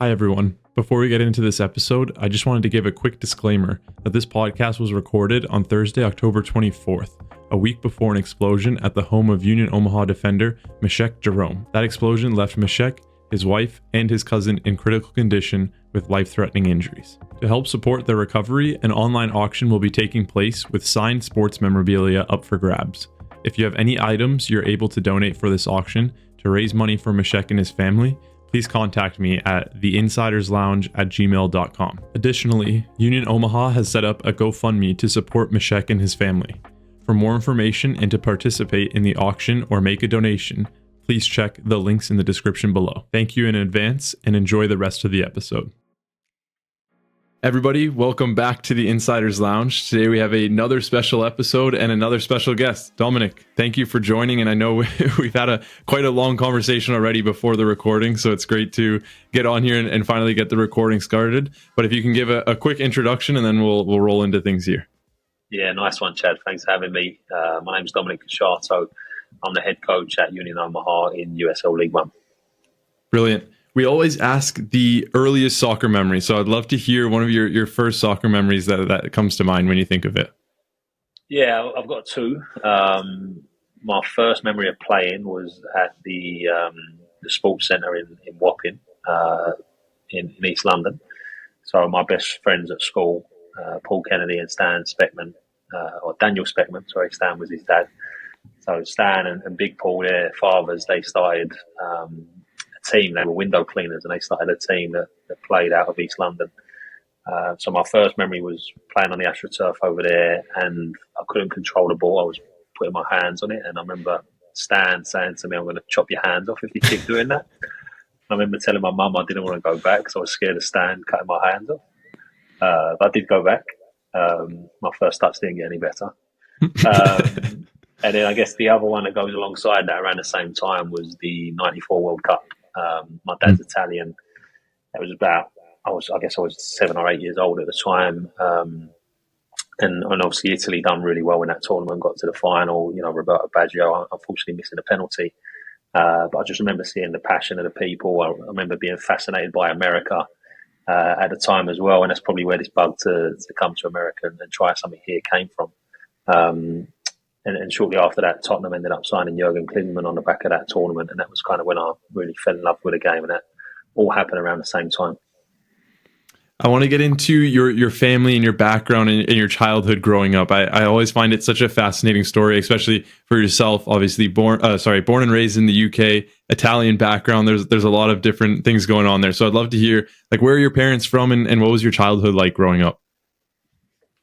Hi, everyone. Before we get into this episode, I just wanted to give a quick disclaimer that this podcast was recorded on Thursday, October 24th, a week before an explosion at the home of Union Omaha defender Mechack Jerome. That explosion left Mechack, his wife, and his cousin in critical condition with life-threatening injuries. To help support their recovery, an online auction will be taking place with signed sports memorabilia up for grabs. If you have any items you're able to donate for this auction to raise money for Mechack and his family, please contact me at theinsiderslounge@gmail.com. Additionally, Union Omaha has set up a GoFundMe to support Mechack and his family. For more information and to participate in the auction or make a donation, please check the links in the description below. Thank you in advance and enjoy the rest of the episode. Everybody, welcome back to the Insiders Lounge. Today we have another special episode and another special guest. Dominic, thank you for joining. And I know we've had quite a long conversation already before the recording, so it's great to get on here and finally get the recording started. But if you can give a quick introduction and then we'll roll into things here. Yeah, nice one, Chad. Thanks for having me. My name's Dominic Casciato. I'm the head coach at Union Omaha in USL League One. Brilliant. We always ask the earliest soccer memory, so I'd love to hear one of your first soccer memories that comes to mind when you think of it. Yeah, I've got two. My first memory of playing was at the sports centre in Wapping, in East London. So my best friends at school, Paul Kennedy and Stan Speckman, or Daniel Speckman, sorry, Stan was his dad. So Stan and Big Paul, their fathers, they started a team. They were window cleaners, and they started a team that played out of East London. So my first memory was playing on the AstroTurf over there, and I couldn't control the ball. I was putting my hands on it, and I remember Stan saying to me, "I'm going to chop your hands off if you keep doing that." I remember telling my mum I didn't want to go back because I was scared of Stan cutting my hands off. But I did go back. My first touch didn't get any better. And then I guess the other one that goes alongside that around the same time was the '94 World Cup. My dad's Italian. It was I guess I was 7 or 8 years old at the time. And obviously Italy done really well in that tournament, got to the final. You know, Roberto Baggio, unfortunately missing a penalty. But I just remember seeing the passion of the people. I remember being fascinated by America at the time as well. And that's probably where this bug to come to America and try something here came from. And shortly after that, Tottenham ended up signing Jurgen Klinsmann on the back of that tournament. And that was kind of when I really fell in love with the game. And that all happened around the same time. I want to get into your family and your background and your childhood growing up. I always find it such a fascinating story, especially for yourself. Obviously, born and raised in the UK, Italian background. There's a lot of different things going on there. So I'd love to hear, like, where are your parents from and what was your childhood like growing up?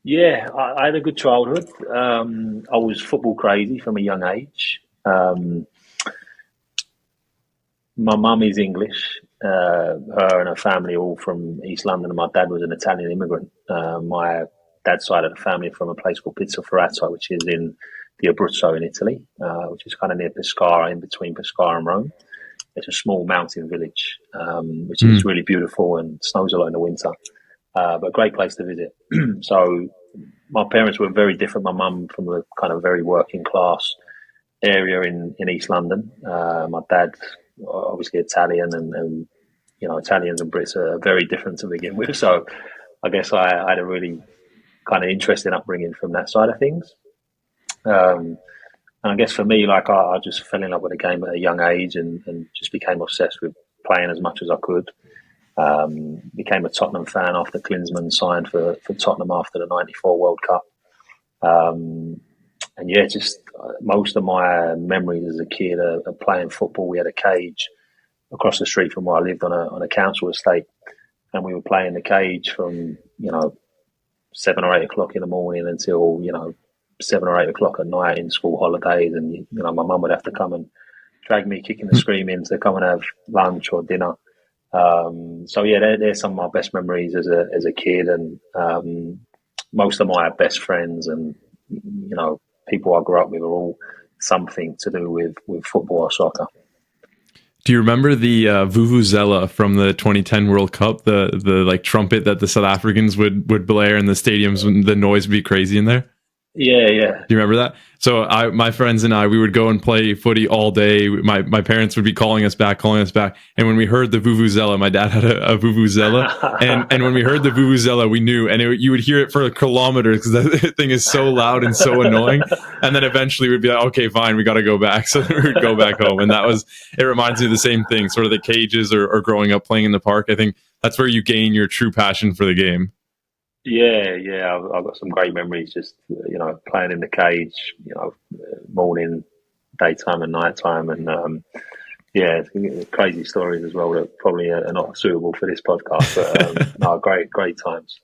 Yeah, I had a good childhood. I was football crazy from a young age. My mum is English. Her and her family are all from East London, and my dad was an Italian immigrant. My dad's side of the family are from a place called Pizzoferrato, which is in the Abruzzo in Italy, which is kind of near Pescara, in between Pescara and Rome. It's a small mountain village, which is really beautiful and snows a lot in the winter. But a great place to visit. So my parents were very different. My mum from a kind of very working class area in East London. My dad, obviously Italian, and you know, Italians and Brits are very different to begin with. So I guess I had a really kind of interesting upbringing from that side of things. And I guess for me, like I just fell in love with the game at a young age and just became obsessed with playing as much as I could. Became a Tottenham fan after Klinsmann signed for Tottenham after the '94 World Cup. And yeah, just most of my memories as a kid of playing football. We had a cage across the street from where I lived on a council estate, and we were playing the cage from 7 or 8 o'clock in the morning until 7 or 8 o'clock at night in school holidays. And my mum would have to come and drag me kicking and screaming to come and have lunch or dinner. So yeah, they're some of my best memories as a kid, and most of my best friends and people I grew up with are all something to do with football or soccer. Do you remember the vuvuzela from the 2010 World Cup? The like trumpet that the South Africans would blare in the stadiums when the noise would be crazy in there? Yeah. Do you remember that? So my friends and I, we would go and play footy all day. My parents would be calling us back. And when we heard the vuvuzela, my dad had a vuvuzela. And when we heard the vuvuzela, we knew. And you would hear it for kilometers because that thing is so loud and so annoying. And then eventually we'd be like, okay, fine, we got to go back. So we would go back home. And it reminds me of the same thing, sort of the cages or growing up playing in the park. I think that's where you gain your true passion for the game. Yeah. I've got some great memories. Just playing in the cage. Morning, daytime, and nighttime, and crazy stories as well that probably are not suitable for this podcast. But no, great times.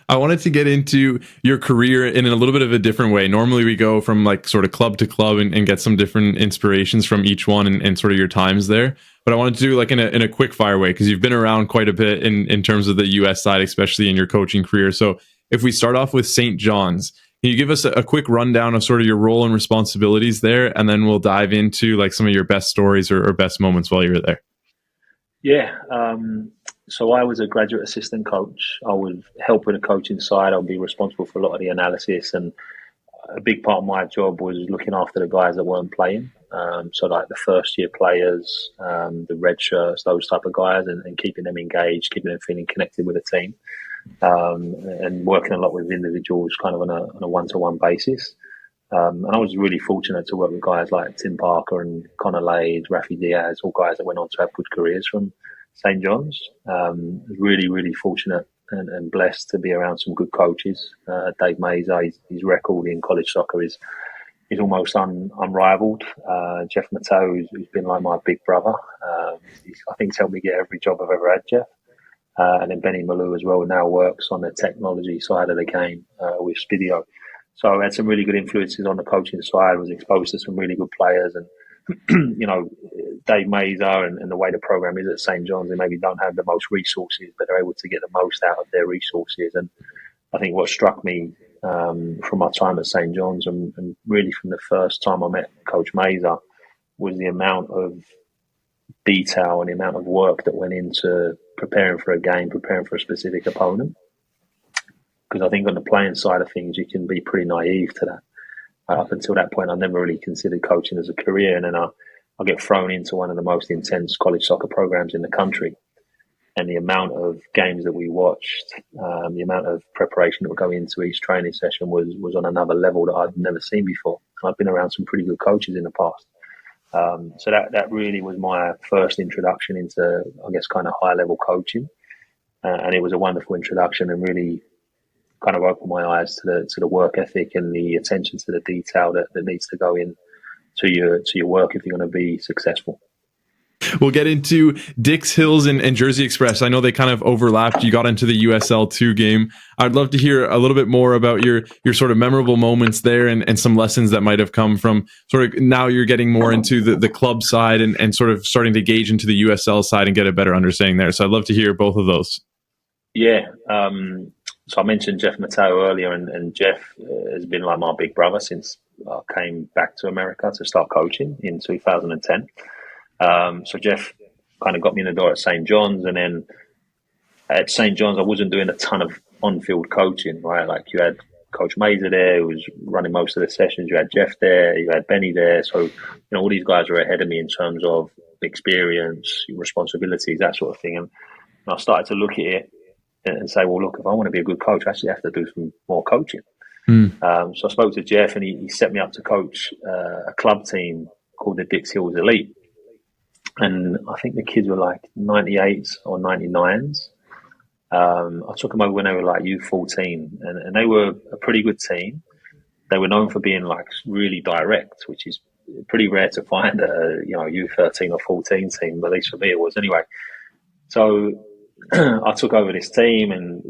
I wanted to get into your career in a little bit of a different way. Normally we go from like sort of club to club and get some different inspirations from each one and sort of your times there. But I wanted to do like in a quick fire way, because you've been around quite a bit in terms of the US side, especially in your coaching career. So if we start off with St. John's, can you give us a quick rundown of sort of your role and responsibilities there? And then we'll dive into like some of your best stories or best moments while you were there. Yeah. So I was a graduate assistant coach. I would help with the coaching side. I'll be responsible for a lot of the analysis, and a big part of my job was looking after the guys that weren't playing. So like the first year players, the red shirts, those type of guys, and keeping them engaged, keeping them feeling connected with the team, and working a lot with individuals kind of on a one-to-one basis. And I was really fortunate to work with guys like Tim Parker and Connor Lade, Rafi Diaz, all guys that went on to have good careers from St. John's. Really, really fortunate and blessed to be around some good coaches. Dave Mazer, his record in college soccer is almost unrivaled. Jeff Mateo, who's been like my big brother. I think he's helped me get every job I've ever had, Jeff. And then Benny Malou as well now works on the technology side of the game with Spidio. So I had some really good influences on the coaching side, was exposed to some really good players, and Dave Mazer and the way the program is at St. John's, they maybe don't have the most resources, but they're able to get the most out of their resources. And I think what struck me from my time at St. John's and really from the first time I met Coach Mazer was the amount of detail and the amount of work that went into preparing for a game, preparing for a specific opponent. Because I think on the playing side of things, you can be pretty naive to that. Up until that point, I never really considered coaching as a career. And then I get thrown into one of the most intense college soccer programs in the country. And the amount of games that we watched, the amount of preparation that would go into each training session was on another level that I'd never seen before. I've been around some pretty good coaches in the past. So that really was my first introduction into, I guess, kind of high-level coaching. And it was a wonderful introduction and really kind of opened my eyes to the work ethic and the attention to the detail that needs to go in to your work if you're going to be successful. We'll get into Dix Hills and Jersey Express. I know they kind of overlapped. You got into the USL2 game. I'd love to hear a little bit more about your sort of memorable moments there and some lessons that might have come from sort of now you're getting more into the club side and sort of starting to gauge into the USL side and get a better understanding there. So I'd love to hear both of those. Yeah. So I mentioned Jeff Mateo earlier, and Jeff has been like my big brother since I came back to America to start coaching in 2010. So Jeff kind of got me in the door at St. John's, and then at St. John's, I wasn't doing a ton of on-field coaching, right? Like you had Coach Mazer there, who was running most of the sessions. You had Jeff there, you had Benny there. So, all these guys were ahead of me in terms of experience, responsibilities, that sort of thing. And I started to look at it and say, well, look, if I want to be a good coach, I actually have to do some more coaching. So I spoke to Jeff, and he set me up to coach a club team called the Dix Hills Elite. And I think the kids were like 98s or 99s. I took them over when they were like U14, and they were a pretty good team. They were known for being like really direct, which is pretty rare to find a U13 or 14 team, but at least for me it was anyway. So I took over this team, and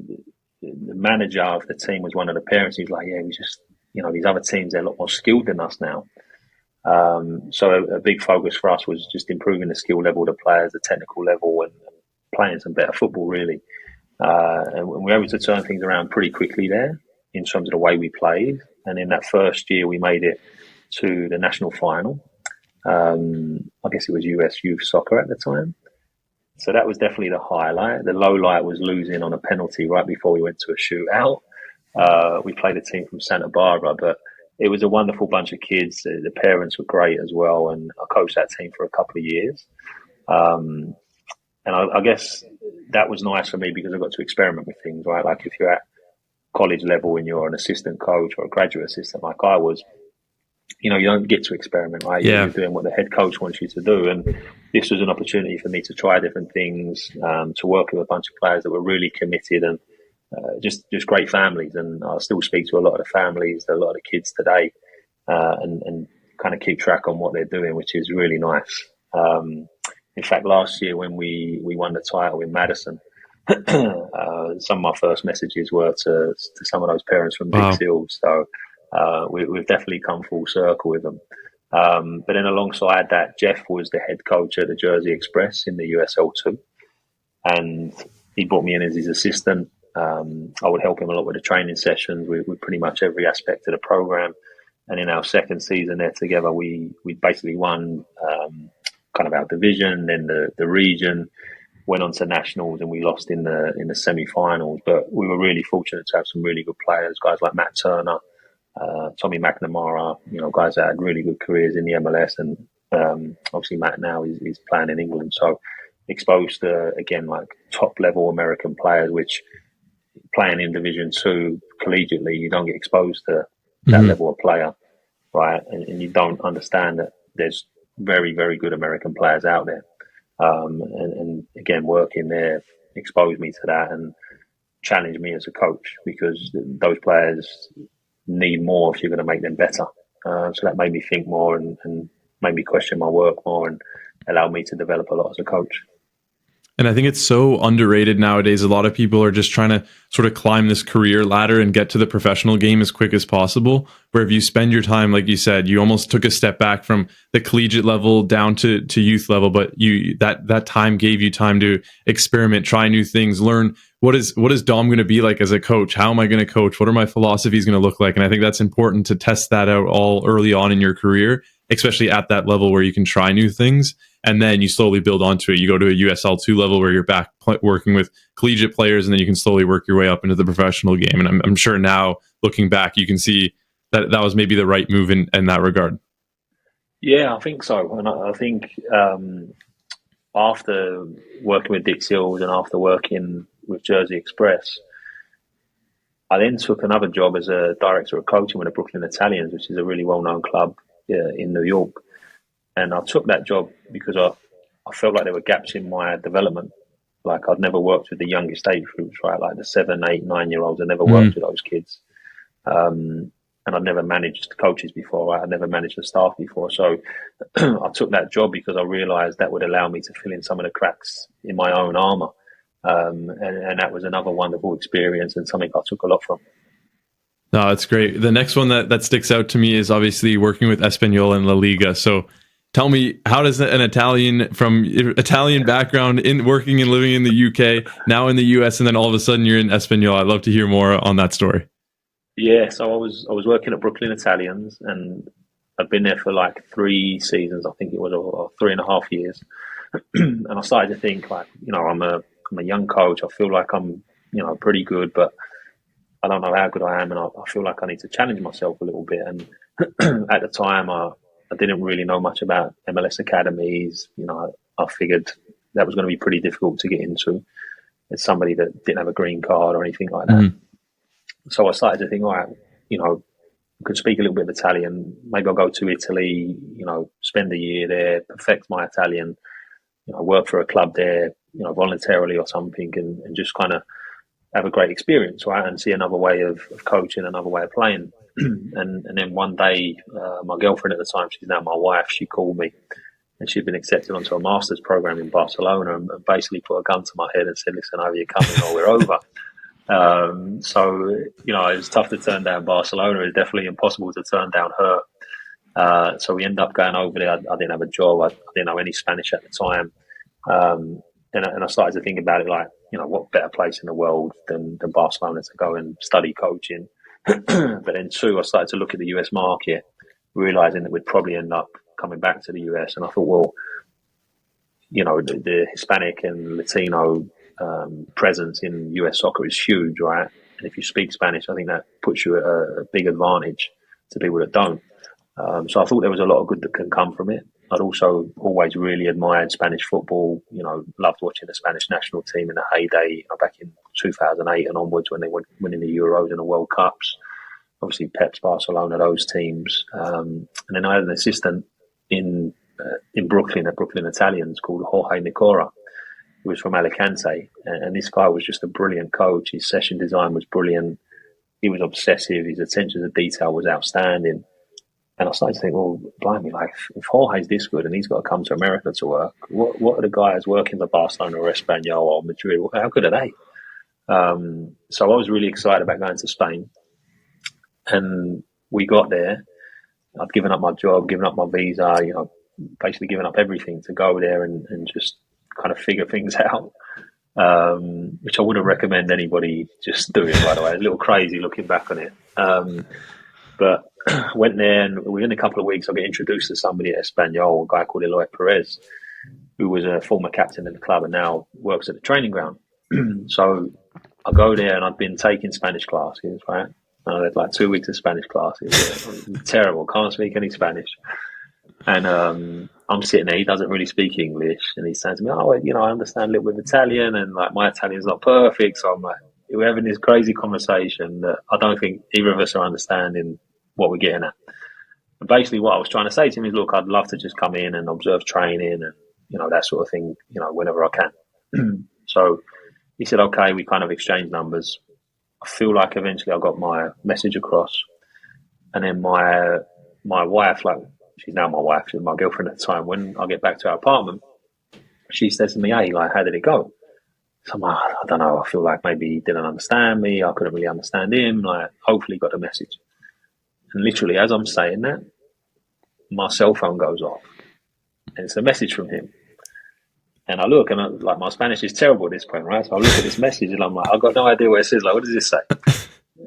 the manager of the team was one of the parents. He's like, yeah, we just, these other teams, they're a lot more skilled than us now. So a big focus for us was just improving the skill level of the players, the technical level, and playing some better football, really. And we were able to turn things around pretty quickly there in terms of the way we played. And in that first year, we made it to the national final. I guess it was US Youth Soccer at the time. So that was definitely the highlight. The low light was losing on a penalty right before we went to a shootout. We played a team from Santa Barbara, but it was a wonderful bunch of kids. The parents were great as well, and I coached that team for a couple of years. Um, and I guess that was nice for me because I got to experiment with things, right? Like if you're at college level and you're an assistant coach or a graduate assistant like I was, you don't get to experiment, right? Yeah. You're doing what the head coach wants you to do. And this was an opportunity for me to try different things, to work with a bunch of players that were really committed and just great families. And I still speak to a lot of the families, a lot of the kids today, and kind of keep track on what they're doing, which is really nice. In fact, last year when we won the title in Madison, some of my first messages were to some of those parents from Dix Hills. So we've definitely come full circle with them. But then alongside that, Jeff was the head coach at the Jersey Express in the USL2. And he brought me in as his assistant. I would help him a lot with the training sessions with pretty much every aspect of the program. And in our second season there together, we basically won kind of our division, then the region, went on to nationals, and we lost in the semi-finals. But we were really fortunate to have some really good players, guys like Matt Turner, Tommy McNamara, guys that had really good careers in the MLS, and obviously Matt now is playing in England. So exposed to, again, like top level American players, which playing in Division 2 collegiately, you don't get exposed to that level of player, right? And you don't understand that there's very, very good American players out there. And again, working there exposed me to that and challenged me as a coach, because those players need more if you're going to make them better. So that made me think more and made me question my work more and allowed me to develop a lot as a coach. And I think it's so underrated nowadays. A lot of people are just trying to sort of climb this career ladder and get to the professional game as quick as possible. Where if you spend your time, like you said, you almost took a step back from the collegiate level down to youth level, but that time gave you time to experiment, try new things, learn what is Dom going to be like as a coach? How am I going to coach? What are my philosophies going to look like? And I think that's important to test that out all early on in your career, especially at that level where you can try new things. And then you slowly build onto it. You go to a USL2 level where you're back working with collegiate players, and then you can slowly work your way up into the professional game. And I'm sure now, looking back, you can see that was maybe the right move in that regard. Yeah, I think so. And I think after working with Dix Hills and after working with Jersey Express, I then took another job as a director of coaching with the Brooklyn Italians, which is a really well-known club in New York. And I took that job because I felt like there were gaps in my development. Like I'd never worked with the youngest age groups, right? Like the 7, 8, 9-year-olds. I never worked with those kids. And I'd never managed coaches before, right? I'd never managed the staff before. So I took that job because I realised that would allow me to fill in some of the cracks in my own armour. And that was another wonderful experience and something I took a lot from. No, that's great. The next one that sticks out to me is obviously working with Espanyol and La Liga. So tell me, how does an Italian from Italian background in working and living in the UK, now in the US, and then all of a sudden you're in Espanyol? I'd love to hear more on that story. Yeah, so I was working at Brooklyn Italians, and I've been there for like 3 seasons, I think it was, or 3.5 years. And I started to think, like, I'm a young coach. I feel like I'm, pretty good, but I don't know how good I am, and I feel like I need to challenge myself a little bit. And at the time, I didn't really know much about MLS academies. I figured that was going to be pretty difficult to get into as somebody that didn't have a green card or anything like that. So I started to think, all right, I could speak a little bit of Italian. Maybe I'll go to Italy, spend a year there, perfect my Italian, work for a club there, voluntarily or something, and just kind of have a great experience, right? And see another way of coaching, another way of playing. And then one day, my girlfriend at the time, she's now my wife, she called me, and she'd been accepted onto a master's program in Barcelona, and basically put a gun to my head and said, listen, either you're coming or we're over. So, it was tough to turn down Barcelona. It's definitely impossible to turn down her. So we ended up going over there. I didn't have a job. I didn't know any Spanish at the time. And I started to think about it like, what better place in the world than Barcelona to go and study coaching. But then two, I started to look at the US market, realizing that we'd probably end up coming back to the US. And I thought, well, the Hispanic and Latino presence in US soccer is huge, right? And if you speak Spanish, I think that puts you at a big advantage to people that don't. So I thought there was a lot of good that can come from it. I'd also always really admired Spanish football, loved watching the Spanish national team in the heyday, back in 2008 and onwards when they were winning the Euros and the World Cups. Obviously, Pep's Barcelona, those teams. And then I had an assistant in Brooklyn, at Brooklyn Italians, called Jorge Nicora, who was from Alicante. And this guy was just a brilliant coach. His session design was brilliant. He was obsessive. His attention to detail was outstanding. And I started to think, well, blimey, like, if Jorge's this good and he's got to come to America to work, what are the guys working for Barcelona or Espanyol or Madrid? How good are they? So I was really excited about going to Spain. And we got there. I'd given up my job, given up my visa, basically given up everything to go there and just kind of figure things out, which I wouldn't recommend anybody just doing, by the way. A little crazy looking back on it. But went there, and within a couple of weeks, I get introduced to somebody at Espanyol, a guy called Eloy Perez, who was a former captain of the club and now works at the training ground. So I go there, and I'd been taking Spanish classes, right? And I had like 2 weeks of Spanish classes. It was terrible. Can't speak any Spanish. And I'm sitting there. He doesn't really speak English, and he's saying to me, I understand a little bit of Italian, and like my Italian's not perfect. So I'm like, we're having this crazy conversation that I don't think either of us are understanding what we're getting at. And basically what I was trying to say to him is, look, I'd love to just come in and observe training and, that sort of thing, whenever I can. So he said, okay, we kind of exchanged numbers. I feel like eventually I got my message across. And then my wife, like, she's now my wife, she was my girlfriend at the time, when I get back to our apartment, she says to me, hey, like, how did it go? So I'm like, I don't know, I feel like maybe he didn't understand me, I couldn't really understand him, like, hopefully he got the message. And literally, as I'm saying that, my cell phone goes off. And it's a message from him. And I look, and my Spanish is terrible at this point, right? So I look at this message, and I'm like, I've got no idea what it says. Like, what does this say?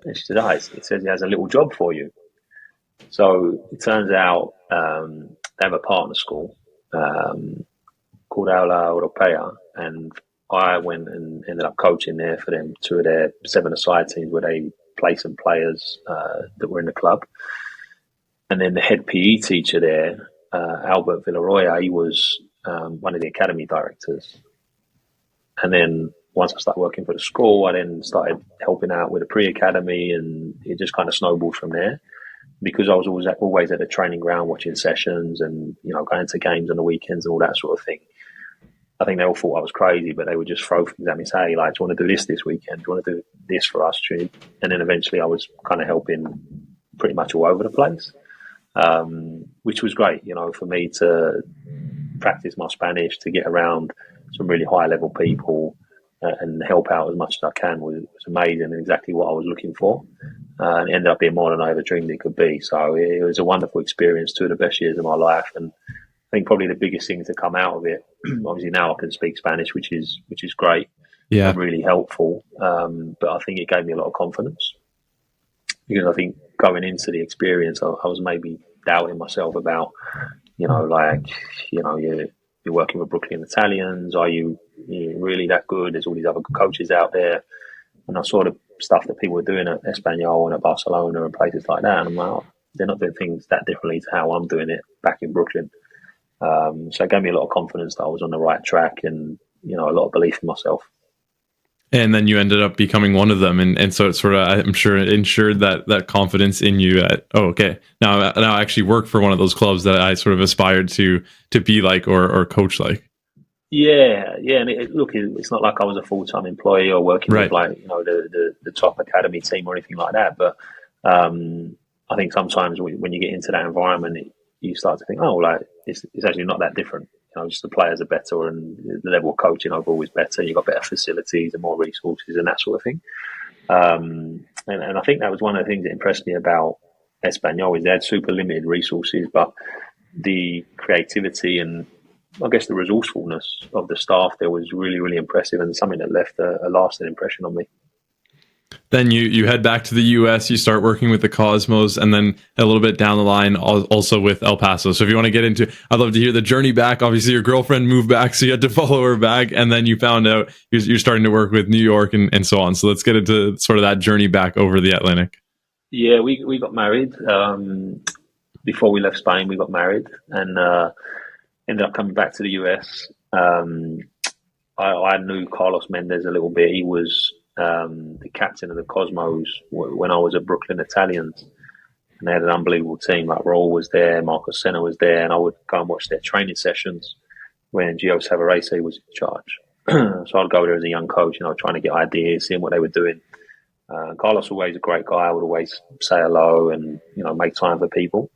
And she said, it says he has a little job for you. So it turns out they have a partner school called Aula Europea. And I went and ended up coaching there for them, 2 of their 7-a-side teams where they play some players that were in the club. And then the head PE teacher there, Albert Villarroya, he was one of the academy directors. And then once I started working for the school, I then started helping out with the pre-academy, and it just kind of snowballed from there. Because I was always at the training ground watching sessions and, going to games on the weekends and all that sort of thing. I think they all thought I was crazy, but they would just throw things at me, say, like, do you want to do this weekend? Do you want to do this for us? And then eventually I was kind of helping pretty much all over the place, which was great, for me to practice my Spanish, to get around some really high-level people and help out as much as I can was amazing and exactly what I was looking for. And it ended up being more than I ever dreamed it could be. So it was a wonderful experience, 2 of the best years of my life. And I think probably the biggest thing to come out of it, obviously now I can speak Spanish, which is great, and really helpful. But I think it gave me a lot of confidence, because I think going into the experience, I was maybe doubting myself about, you're working with Brooklyn Italians. Are you really that good? There's all these other coaches out there. And I saw the stuff that people were doing at Espanyol and at Barcelona and places like that. And I'm like, oh, they're not doing things that differently to how I'm doing it back in Brooklyn. So it gave me a lot of confidence that I was on the right track and, a lot of belief in myself. And then you ended up becoming one of them. And so it sort of, I'm sure, ensured that confidence in you that, now I actually work for one of those clubs that I sort of aspired to be like or coach like. Yeah. And it's not like I was a full-time employee or working with the top academy team or anything like that. But I think sometimes when you get into that environment, you start to think, it's actually not that different. Just the players are better and the level of coaching overall is better. You've got better facilities and more resources and that sort of thing. And I think that was one of the things that impressed me about Espanyol is they had super limited resources, but the creativity and I guess the resourcefulness of the staff there was really, really impressive and something that left a lasting impression on me. then you head back to the US, you start working with the Cosmos, and then a little bit down the line also with El Paso. So if you want to get into, I'd love to hear the journey back. Obviously your girlfriend moved back, so you had to follow her back, and then you found out you're starting to work with New York and so on. So let's get into sort of that journey back over the Atlantic. Yeah, we got married. Before we left Spain, we got married and ended up coming back to the US. I knew Carlos Mendez a little bit. He was the captain of the Cosmos when I was at Brooklyn Italians. And they had an unbelievable team. Like Raul was there, Marcos Senna was there, and I would go and watch their training sessions when Gio Savarese was in charge. So I'd go there as a young coach, trying to get ideas, seeing what they were doing. Carlos was always a great guy. I would always say hello and, make time for people.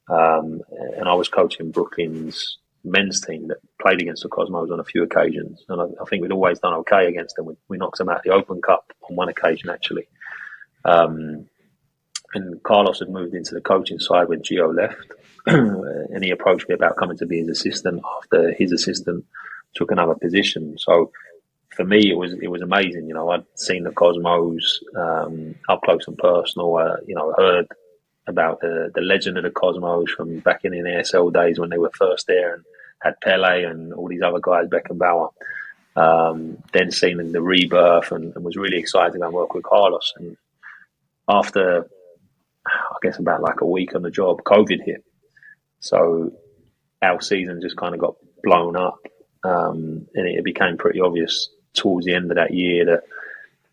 And I was coaching Brooklyn's men's team that played against the Cosmos on a few occasions. And I think we'd always done okay against them. We knocked them out of the Open Cup on one occasion, actually. And Carlos had moved into the coaching side when Gio left. And he approached me about coming to be his assistant after his assistant took another position. So for me, it was amazing. I'd seen the Cosmos up close and personal. Heard about the legend of the Cosmos from back in the ASL days when they were first there and had Pele and all these other guys, Beckenbauer. Then seen the rebirth and was really excited to go and work with Carlos. And after, I guess, about like a week on the job, COVID hit. So our season just kind of got blown up. And it became pretty obvious towards the end of that year that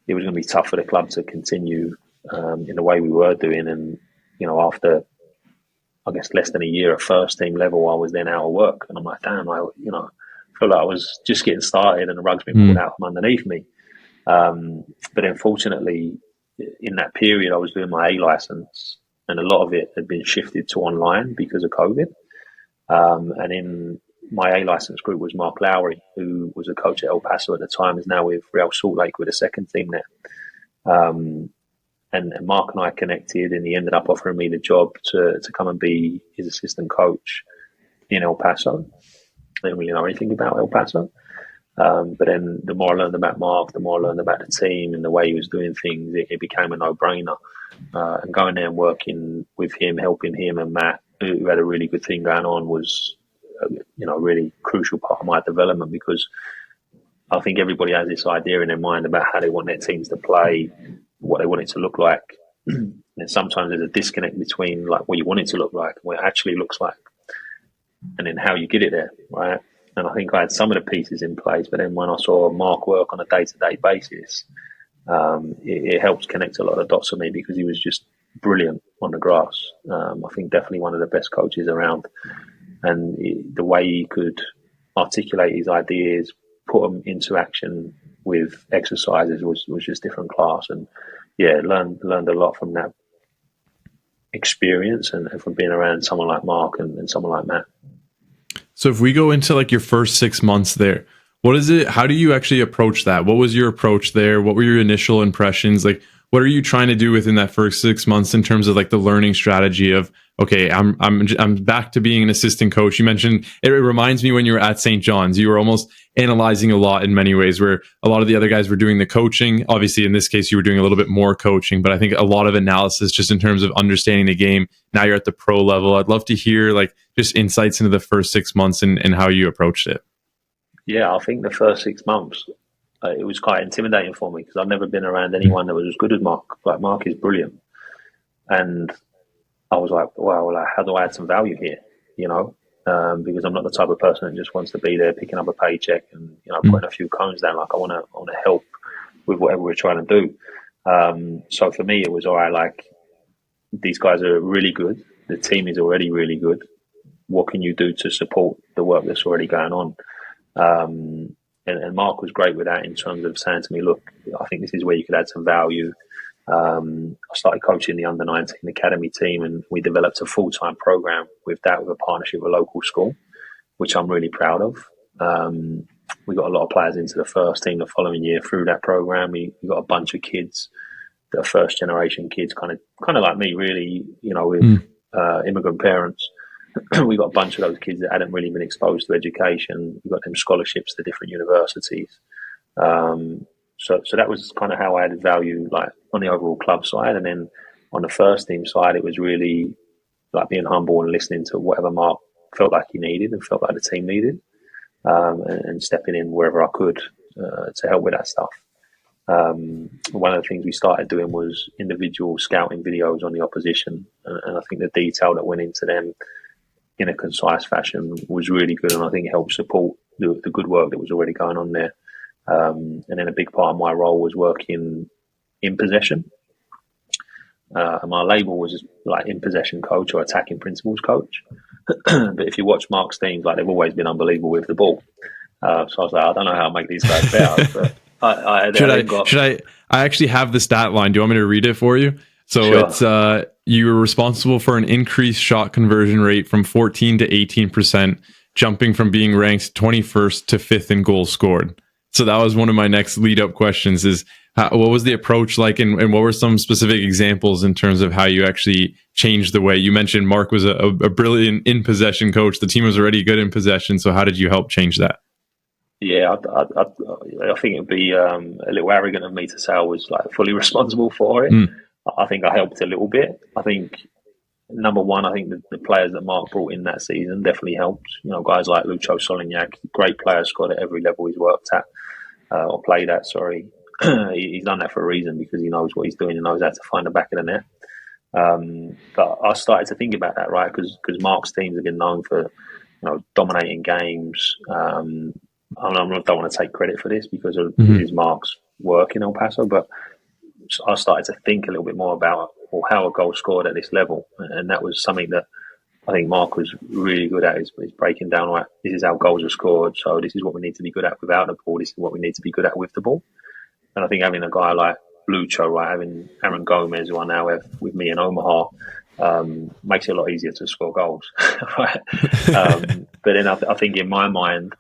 it was going to be tough for the club to continue in the way we were doing. And, after, I guess, less than a year at first team level, I was then out of work. And I'm like, damn, I feel like I was just getting started and the rug's been pulled out from underneath me. But unfortunately, in that period, I was doing my A license and a lot of it had been shifted to online because of COVID. And in my A license group was Mark Lowry, who was a coach at El Paso at the time, is now with Real Salt Lake with the second team there. And Mark and I connected, and he ended up offering me the job to come and be his assistant coach in El Paso. I didn't really know anything about El Paso. But then the more I learned about Mark, the more I learned about the team and the way he was doing things, it became a no-brainer. And going there and working with him, helping him and Matt, who had a really good thing going on, was a really crucial part of my development, because I think everybody has this idea in their mind about how they want their teams to play, what they want it to look like. And sometimes there's a disconnect between like what you want it to look like and what it actually looks like, and then how you get it there, right? And I think I had some of the pieces in place, but then when I saw Mark work on a day-to-day basis, it helps connect a lot of dots for me, because he was just brilliant on the grass. I think definitely one of the best coaches around. And the way he could articulate his ideas, put them into action with exercises was just different class. And yeah, learned a lot from that experience and from being around someone like Mark and someone like Matt. So if we go into like your first 6 months there, what is it? How do you actually approach that? What was your approach there? What were your initial impressions? Like, what are you trying to do within that first 6 months in terms of like the learning strategy of, okay, I'm back to being an assistant coach. You mentioned it reminds me when you were at St. John's, you were almost analyzing a lot in many ways, where a lot of the other guys were doing the coaching. Obviously, in this case, you were doing a little bit more coaching, but I think a lot of analysis just in terms of understanding the game. Now you're at the pro level. I'd love to hear like just insights into the first 6 months and how you approached it. Yeah, I think the first 6 months, it was quite intimidating for me, because I've never been around anyone that was as good as Mark. Like, Mark is brilliant. And I was like, wow, like, how do I add some value here? Because I'm not the type of person that just wants to be there picking up a paycheck and, putting a few cones down. Like, I want to help with whatever we're trying to do. So for me, it was all right, like, these guys are really good. The team is already really good. What can you do to support the work that's already going on? And Mark was great with that in terms of saying to me, look, I think this is where you could add some value. I started coaching the Under-19 academy team, and we developed a full-time program with a partnership with a local school, which I'm really proud of. We got a lot of players into the first team the following year through that program. We got a bunch of kids that are first-generation kids, kind of like me, really, with immigrant parents. We got a bunch of those kids that hadn't really been exposed to education. We got them scholarships to different universities. So that was kind of how I added value, like on the overall club side, and then on the first team side, it was really like being humble and listening to whatever Mark felt like he needed and felt like the team needed, and stepping in wherever I could to help with that stuff. One of the things we started doing was individual scouting videos on the opposition, and I think the detail that went into them in a concise fashion was really good, and I think it helped support the good work that was already going on there. And then a big part of my role was working in possession. My label was like in possession coach or attacking principles coach. But if you watch Mark's teams, like they've always been unbelievable with the ball. So I was like, I don't know how to make these guys better. But I actually have the stat line. Do you want me to read it for you? So sure. It's you were responsible for an increased shot conversion rate from 14 to 18%, jumping from being ranked 21st to 5th in goals scored. So that was one of my next lead up questions is what was the approach like and what were some specific examples in terms of how you actually changed the way? You mentioned Mark was a brilliant in possession coach. The team was already good in possession. So how did you help change that? Yeah, I think it'd be a little arrogant of me to say I was like fully responsible for it. I think I helped a little bit. I think number one, I think the players that Mark brought in that season definitely helped. You know, guys like Lucho Solignac, great players, scored at every level he's worked at or played at. Sorry, he's done that for a reason because he knows what he's doing and knows how to find the back of the net. But I started to think about that, right? Because Mark's teams have been known for dominating games. I don't want to take credit for this because of his Mark's work in El Paso, but I started to think a little bit more about how a goal scored at this level, and that was something that I think Mark was really good at. Is breaking down, right, this is how goals are scored, so this is what we need to be good at without the ball, this is what we need to be good at with the ball. And I think having a guy like Lucho, right, having Aaron Gomez, who I now have with me in Omaha, makes it a lot easier to score goals, right? But then I think in my mind,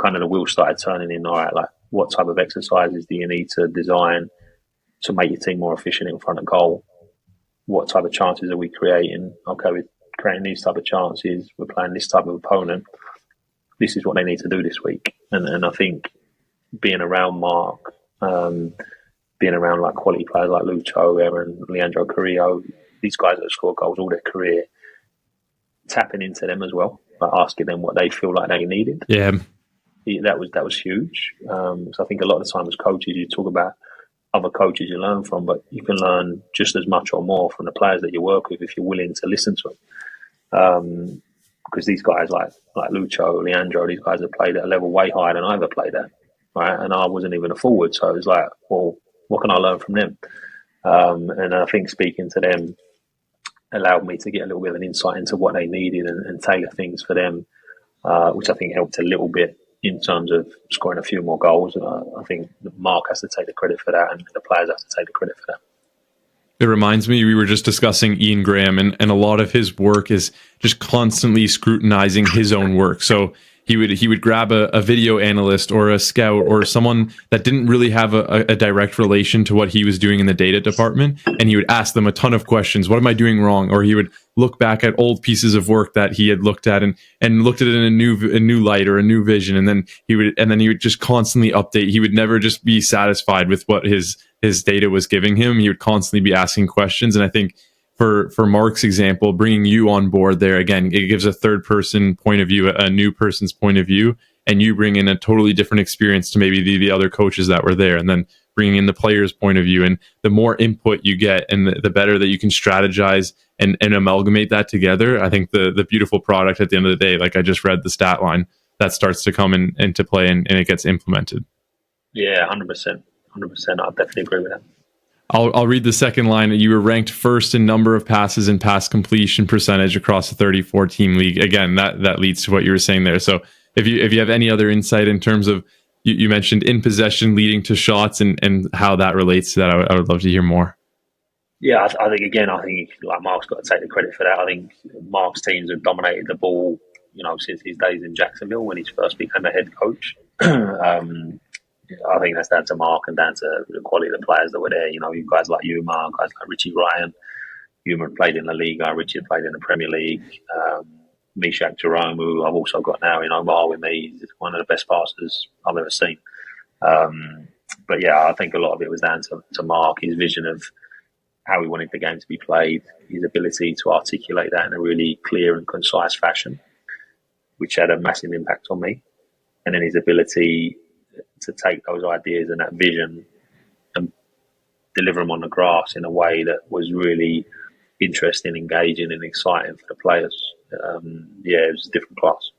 kind of the wheels started turning in. All right, like what type of exercises do you need to design to make your team more efficient in front of goal? What type of chances are we creating? Okay, we're creating these type of chances. We're playing this type of opponent. This is what they need to do this week. And I think being around Mark, being around like quality players like Lucho, Aaron, Leandro Carrillo, these guys that have scored goals all their career, tapping into them as well, like asking them what they feel like they needed. Yeah, that was huge. So I think a lot of the time as coaches, you talk about other coaches you learn from, but you can learn just as much or more from the players that you work with if you're willing to listen to them. Because these guys like Lucho, Leandro, these guys have played at a level way higher than I ever played at, right? And I wasn't even a forward, so it was like, well, what can I learn from them? And I think speaking to them allowed me to get a little bit of an insight into what they needed and tailor things for them, which I think helped a little bit in terms of scoring a few more goals. And I think Mark has to take the credit for that and the players have to take the credit for that. It reminds me, we were just discussing Ian Graham, and a lot of his work is just constantly scrutinizing his own work. So he would grab a video analyst or a scout or someone that didn't really have a direct relation to what he was doing in the data department, and he would ask them a ton of questions. What am I doing wrong? Or he would look back at old pieces of work that he had looked at and looked at it in a new light or a new vision, and then he would just constantly update. He would never just be satisfied with what his data was giving him. He would constantly be asking questions, and I think for Mark's example, bringing you on board there, again, it gives a third person point of view, a new person's point of view, and you bring in a totally different experience to maybe the other coaches that were there, and then bringing in the player's point of view. And the more input you get and the better that you can strategize and amalgamate that together, I think the beautiful product at the end of the day, like I just read the stat line, that starts to come into play and it gets implemented. Yeah, 100%. 100%. I definitely agree with that. I'll read the second line. You were ranked first in number of passes and pass completion percentage across the 34-team league. Again, that leads to what you were saying there. So if you have any other insight in terms of, you mentioned in possession leading to shots and how that relates to that, I would love to hear more. Yeah, I think like Mark's got to take the credit for that. I think Mark's teams have dominated the ball, since his days in Jacksonville when he first became a head coach. I think that's down to Mark and down to the quality of the players that were there. You guys like Yuma, guys like Richie Ryan. Yuma played in La Liga, Richie played in the Premier League. Mechack, Jerome, who I've also got now in Omaha with me, is one of the best passers I've ever seen. But yeah, I think a lot of it was down to Mark, his vision of how he wanted the game to be played, his ability to articulate that in a really clear and concise fashion, which had a massive impact on me. And then his ability to take those ideas and that vision and deliver them on the grass in a way that was really interesting, engaging, and exciting for the players. It was a different class.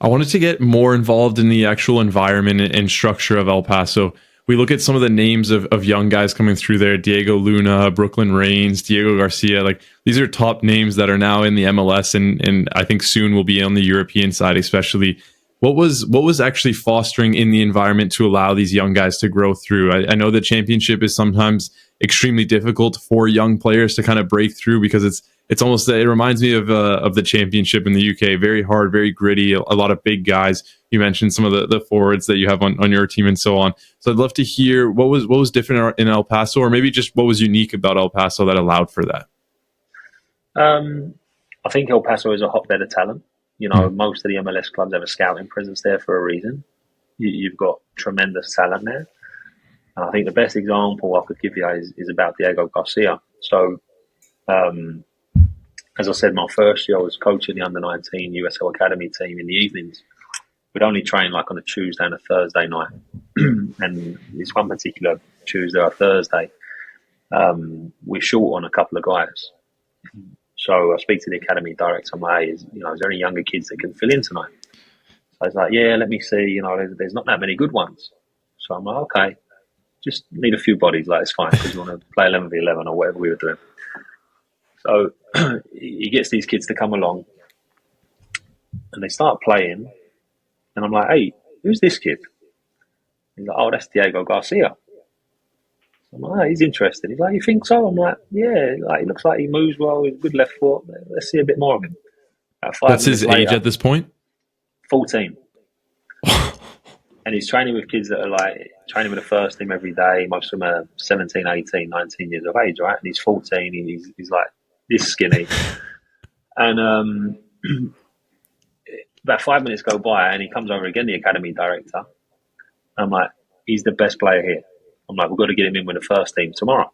I wanted to get more involved in the actual environment and structure of El Paso. We look at some of the names of young guys coming through there: Diego Luna, Brooklyn Reigns, Diego Garcia. Like, these are top names that are now in the MLS, and I think soon will be on the European side, especially. What was actually fostering in the environment to allow these young guys to grow through? I know the championship is sometimes extremely difficult for young players to kind of break through, because it's almost, it reminds me of the championship in the UK. Very hard, very gritty, a lot of big guys. You mentioned some of the forwards that you have on your team and so on. So I'd love to hear what was different in El Paso, or maybe just what was unique about El Paso that allowed for that. I think El Paso is a hotbed of talent. You know, most of the MLS clubs have a scouting presence there for a reason. You've got tremendous talent there. And I think the best example I could give you is about Diego Garcia. So, as I said, my first year I was coaching the under-19 USL Academy team in the evenings. We'd only train like on a Tuesday and a Thursday night. And this one particular Tuesday or Thursday, we're short on a couple of guys. So I speak to the academy director, is there any younger kids that can fill in tonight? So I was like, yeah, let me see. There's not that many good ones. So I'm like, okay, just need a few bodies. Like, it's fine, because you want to play 11v11 or whatever we were doing. So he gets these kids to come along, and they start playing. And I'm like, hey, who's this kid? He's like, oh, that's Diego Garcia. I'm like, oh, he's interested. He's like, you think so? I'm like, yeah. Like, he looks like he moves well. He's a good left foot. Let's see a bit more of him. What's his age at this point? 14. And he's training with kids that are like training with the first team every day. Most of them are 17, 18, 19 years of age, right? And he's 14. And he's like this skinny. And about 5 minutes go by, and he comes over again, the academy director. I'm like, he's the best player here. I'm like, we've got to get him in with the first team tomorrow.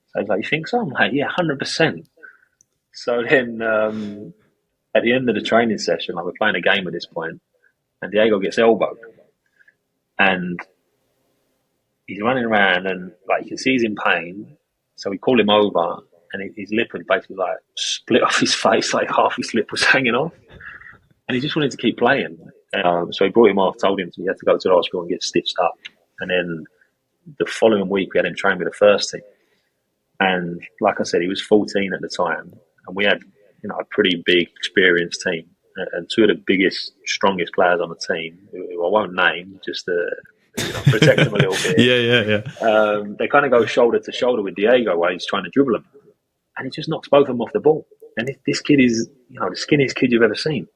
So he's like, you think so? I'm like, yeah, 100%. So then at the end of the training session, like, we're playing a game at this point, and Diego gets elbowed. And he's running around, and like, you can see he's in pain. So we call him over, and his lip had basically like split off his face, like half his lip was hanging off. And he just wanted to keep playing. So he brought him off, told him he had to go to the hospital and get stitched up. And then the following week, we had him train with the first team. And like I said, he was 14 at the time. And we had, a pretty big, experienced team. And two of the biggest, strongest players on the team, who I won't name, just to protect them a little bit. Yeah. They kind of go shoulder to shoulder with Diego while he's trying to dribble him. And he just knocks both of them off the ball. And this kid is, the skinniest kid you've ever seen.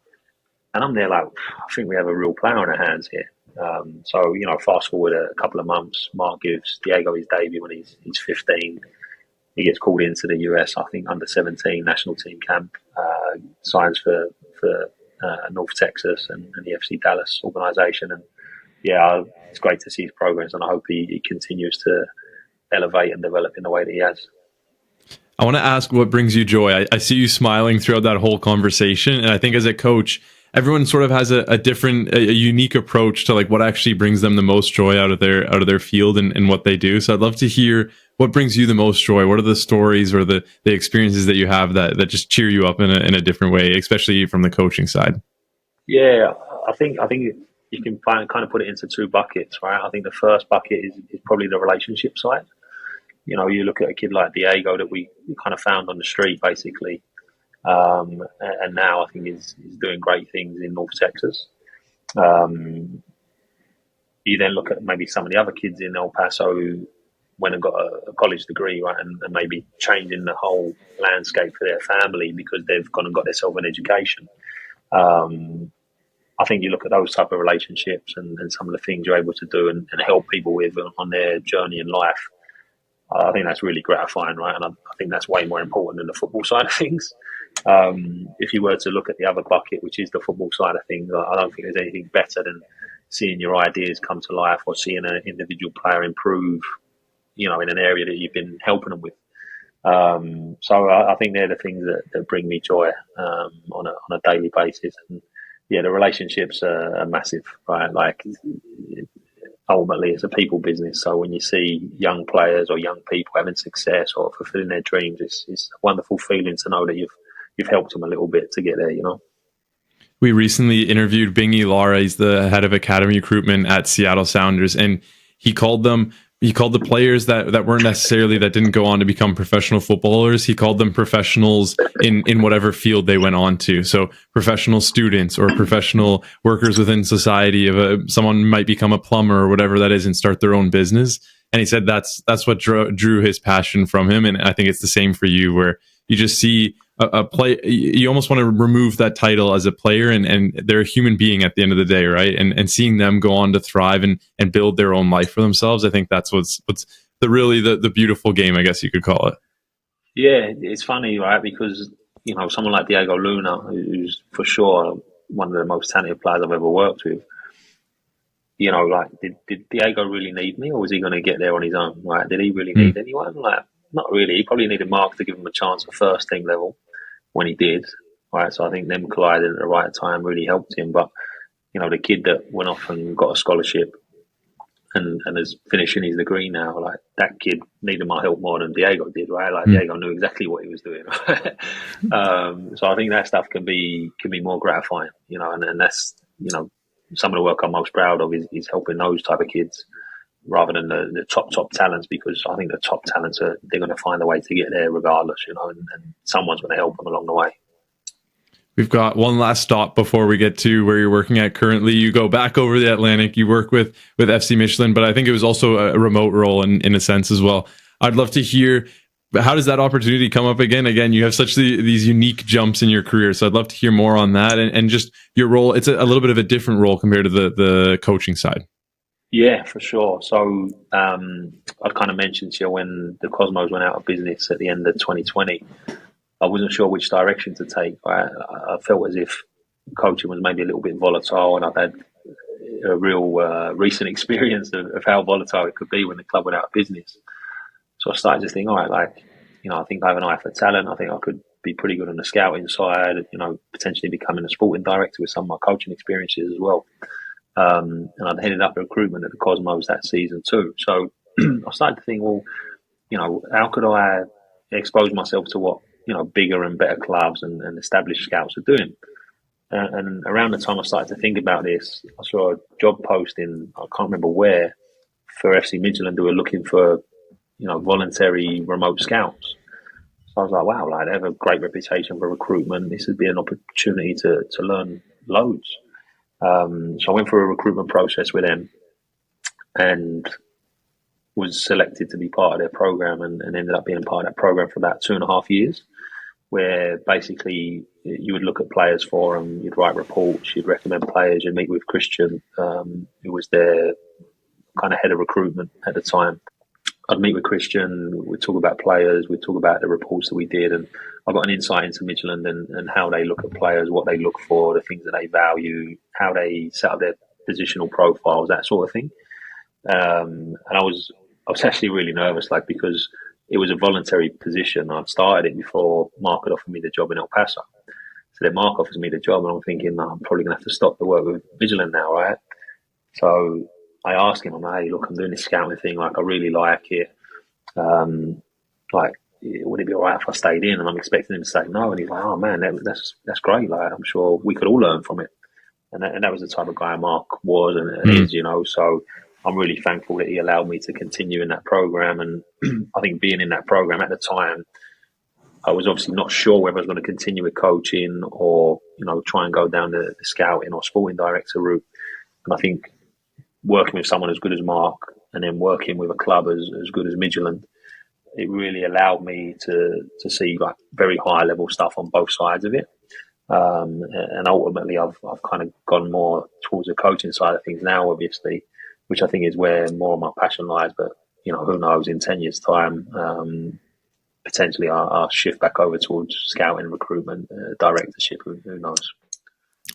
And I'm there like, I think we have a real player on our hands here. So, fast forward a couple of months, Mark gives Diego his debut when he's 15. He gets called into the US, I think, under-17 national team camp, signs for North Texas and the FC Dallas organisation. And, yeah, it's great to see his progress, and I hope he continues to elevate and develop in the way that he has. I want to ask what brings you joy. I see you smiling throughout that whole conversation, and I think as a coach, everyone sort of has a different, a unique approach to like what actually brings them the most joy out of their field and what they do. So I'd love to hear what brings you the most joy. What are the stories or the experiences that you have that just cheer you up in a different way, especially from the coaching side? Yeah, I think you can kind of put it into two buckets, right? I think the first bucket is probably the relationship side. You look at a kid like Diego that we kind of found on the street, basically. And now I think he's doing great things in North Texas. You then look at maybe some of the other kids in El Paso who went and got a college degree, right, and maybe changing the whole landscape for their family because they've gone and got themselves an education. I think you look at those type of relationships and some of the things you're able to do and help people with on their journey in life. I think that's really gratifying, right? And I think that's way more important than the football side of things. If you were to look at the other bucket, which is the football side of things, I don't think there's anything better than seeing your ideas come to life or seeing an individual player improve, in an area that you've been helping them with. So I think they're the things that bring me joy on a daily basis. And yeah, the relationships are massive, right? Like, ultimately, it's a people business. So when you see young players or young people having success or fulfilling their dreams, it's a wonderful feeling to know that you've helped them a little bit to get there. We recently interviewed Bingy Lara. He's the head of academy recruitment at Seattle Sounders, and he called the players that weren't necessarily, that didn't go on to become professional footballers. He called them professionals in whatever field they went on to. So professional students or professional workers within society. Someone might become a plumber or whatever that is and start their own business. And he said that's what drew his passion from him. And I think it's the same for you, where you just see a play. You almost want to remove that title as a player, and they're a human being at the end of the day, right? And seeing them go on to thrive and build their own life for themselves, I think that's what's the beautiful game, I guess you could call it. Yeah, it's funny, right? Because someone like Diego Luna, who's for sure one of the most talented players I've ever worked with. Like, did Diego really need me, or was he going to get there on his own? Right? Did he really need anyone? Like, not really. He probably needed Mark to give him a chance at first team level when he did. Right, so I think them colliding at the right time really helped him. But the kid that went off and got a scholarship and is finishing his degree now, like, that kid needed my help more than Diego did, right? Like, Diego knew exactly what he was doing. Right? So I think that stuff can be more gratifying, and that's some of the work I'm most proud of is helping those type of kids rather than the top talents, because I think the top talents they're going to find a way to get there regardless, and someone's going to help them along the way. We've got one last stop before we get to where you're working at currently. You go back over the Atlantic. You work with FC Midtjylland, but I think it was also a remote role in a sense as well. I'd love to hear, how does that opportunity come up again? Again, you have such these unique jumps in your career, so I'd love to hear more on that and just your role. It's a little bit of a different role compared to the coaching side. Yeah, for sure. So I'd kind of mentioned to you when the Cosmos went out of business at the end of 2020, I wasn't sure which direction to take. I felt as if coaching was maybe a little bit volatile, and I've had a real recent experience of how volatile it could be when the club went out of business. So I started to think, all right, like, I think I have an eye for talent. I think I could be pretty good on the scouting side, potentially becoming a sporting director with some of my coaching experiences as well. And I'd headed up the recruitment at the Cosmos that season too. So I started to think, well, how could I expose myself to what, bigger and better clubs and established scouts are doing? And around the time I started to think about this, I saw a job posting, I can't remember where, for FC Midtjylland who were looking for, voluntary remote scouts. So I was like, wow, like, they have a great reputation for recruitment. This would be an opportunity to learn loads. So I went through a recruitment process with them and was selected to be part of their program and ended up being part of that program for about 2.5 years, where basically you would look at players for them, you'd write reports, you'd recommend players, you'd meet with Christian, who was their kind of head of recruitment at the time. I'd meet with Christian, we'd talk about players, we'd talk about the reports that we did, and I got an insight into Midtjylland and how they look at players, what they look for, the things that they value, how they set up their positional profiles, that sort of thing. And I was actually really nervous, like, because it was a voluntary position. I'd started it before Mark had offered me the job in El Paso. So then Mark offers me the job, and I'm thinking, no, I'm probably going to have to stop the work with Midtjylland now, right? So I asked him, I'm like, hey, look, I'm doing this scouting thing, like, I really like it. Like, would it be all right if I stayed in? And I'm expecting him to say no. And he's like, oh man, that's great. Like, I'm sure we could all learn from it. And that was the type of guy Mark was and is, So I'm really thankful that he allowed me to continue in that program. And I think being in that program at the time, I was obviously not sure whether I was going to continue with coaching or, try and go down the scouting or sporting director route. And I think working with someone as good as Mark and then working with a club as good as Midtjylland, it really allowed me to see, like, very high level stuff on both sides of it. And ultimately I've kind of gone more towards the coaching side of things now, obviously, which I think is where more of my passion lies. But, who knows, in 10 years' time, potentially I'll shift back over towards scouting, recruitment, directorship, who knows.